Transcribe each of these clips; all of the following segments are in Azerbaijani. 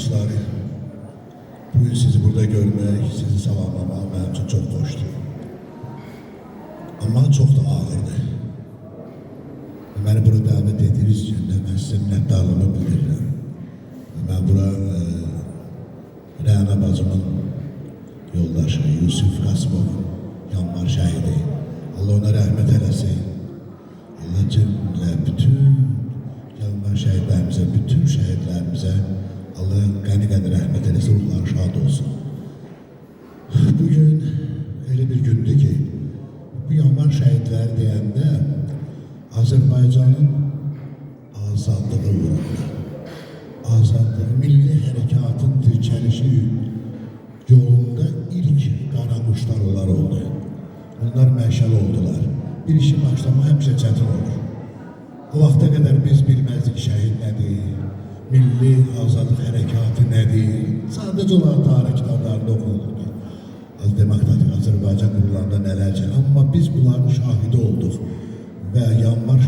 dostları, bugün sizi burada görmek, sizi salamlamaq mənim üçün çox xoşdur. Amma çox da ağırdır. Məni bura dəvət etdiyiniz üçün də mən sizə minnətdarlığımı bildirirəm. Mən bura Rəna bacımın yoldaşı Yusuf Qasımovun yanvar şəhidi. Allah ona rəhmət eləsin. Allah cümlə bütün yanvar şəhidlərimizə, bütün şəhidlərimizə Allah qəni-qəni rəhmət eləsin, ruhları şad olsun. Bugün elə bir gündür ki, bu yanvar şəhidləri deyəndə Azərbaycanın azadlığı uğrunda, azadlığı, milli hərəkatın dirçəlişi yolunda ilk qaranquşlar onlar oldu. Onlar məşəl oldular. Bir işi başlamaq həmişə çətin olur. O vaxta qədər biz bilməzdik şəhid nədir, milli azadlıq hərəkatı nədir. Sadəcə olaraq tarix kitablarında oxunurdu. Demokratik Azərbaycan qurulanda nələrcə. Amma biz bunların şahidi olduq. Və yanvar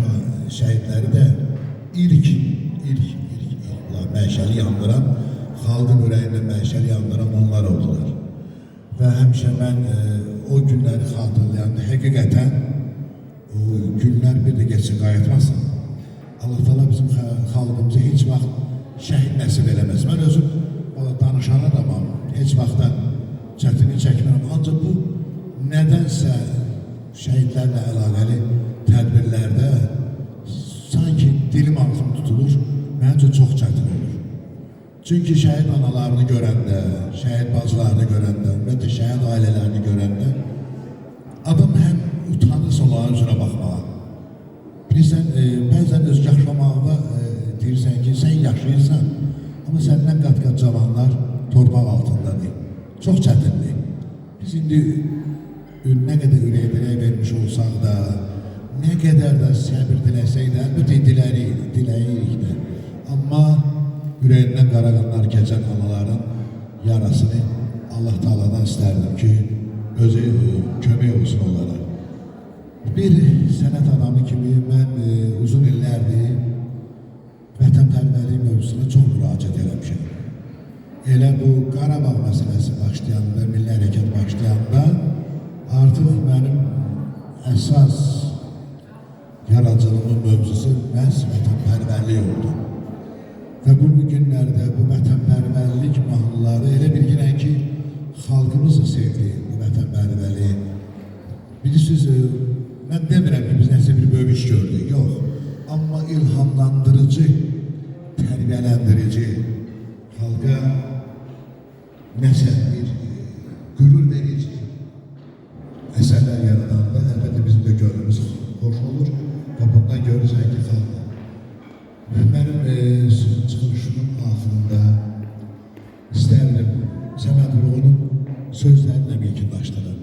şəhidləri də ilk məşəli yandıran, xalqın ürəyində məşəli yandıran onlar oldular. Və həmişə mən o günləri xatırlayanda həqiqətən o günlər bir də geçsin, qayıtmasın. Allah Teala bizim xalqımıza heç vaxt şəhid nəsib eləməz. Mən özüm danışan adamam, heç vaxtda çətinlik çəkmirəm. Ancaq bu nədənsə şəhidlərlə əlaqəli tədbirlərdə sanki dilim ağzım tutulur, məncə çox çətin olur. Çünki şəhid analarını görəndə, şəhid bacılarını görəndə, ümumiyyətlə şəhid ailələrini görəndə adam həm utanırsa onların üzrə baxmağa. Bilirsən, bəzən öz yaşamaqda deyirsən ki, sən yaşayırsan, amma səndən qat-qat cavanlar torpaq altındadır. Çox çətindir. Biz indi nə qədər ürək-dirək vermiş olsaq da, nə qədər də səbir diləsək də, əlbəttə diləyirik də. Amma ürəyindən qara qanlar keçən anaların yarasını Allah Teala'dan istərdim ki, özü kömək olsun onlara. Bir sənət adamı kimi mən uzun illərdir vətənpərvərlik mövzusuna çox müraciət eləmişəm. Elə bu Qarabağ məsələsi başlayanda, milli hərəkət başlayanda artıq mənim əsas yaradıcılığımın mövzusu məhz vətənpərvərlik oldu. Və bu günlərdə bu vətənpərvərlik mahnıları elə bilgirən ki, xalqımız da sevdi bu vətənpərvərliyi. Bilirsiniz, mən demirəm ki, biz nəsə bir böyük iş gördük, yox. Amma ilhamlandırıcı, tərbiyələndirici, xalqa nəsə bir qürur verici əsərlər yaradanda, əlbəttə bizim də gönlümüz xoş olur və bundan görürsən ki, xalq. Mənim çıxışımın axırında istərdim Səməd Vurğunun sözlərinlə yekunlaşdırım.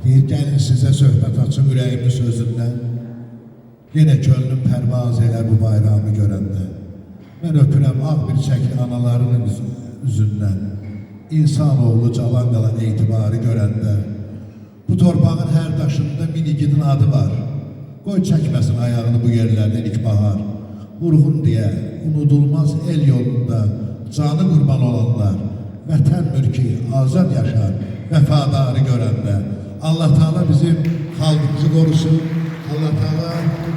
Deyir, gəlin sizə söhbət açım ürəyimin sözündən, yenə könlüm pərvaz elə bu bayramı görəndə. Mən öpürəm ağ bir çəkli analarının üzündən, insanoğlu cavan qalan etibarı görəndə. Bu torpağın hər daşında min igidin adı var. Qoy çəkməsin ayağını bu yerlərdən ilk bahar. Vurğun deyə, unudulmaz el yolunda canı qurban olanlar, vətən mülki azad yaşar, vəfadarı görəndə. Allah Teala bizim xalqımızı qorusun, Allah Teala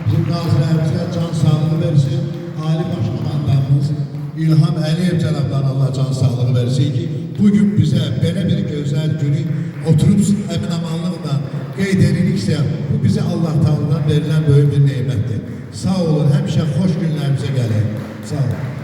bizim qazilərimizə can sağlığı versin, Ali Başkomandanımız İlham Əliyev cənablarına Allah can sağlığı versin ki, bugün bizə belə bir gözəl günü oturub əmin-amanlıqla qeyd ediliriksə, bu bizə Allah Teala'dan verilən böyük bir neymətdir. Sağ olun, həmişə xoş günlərimizə gəlin. Sağ olun.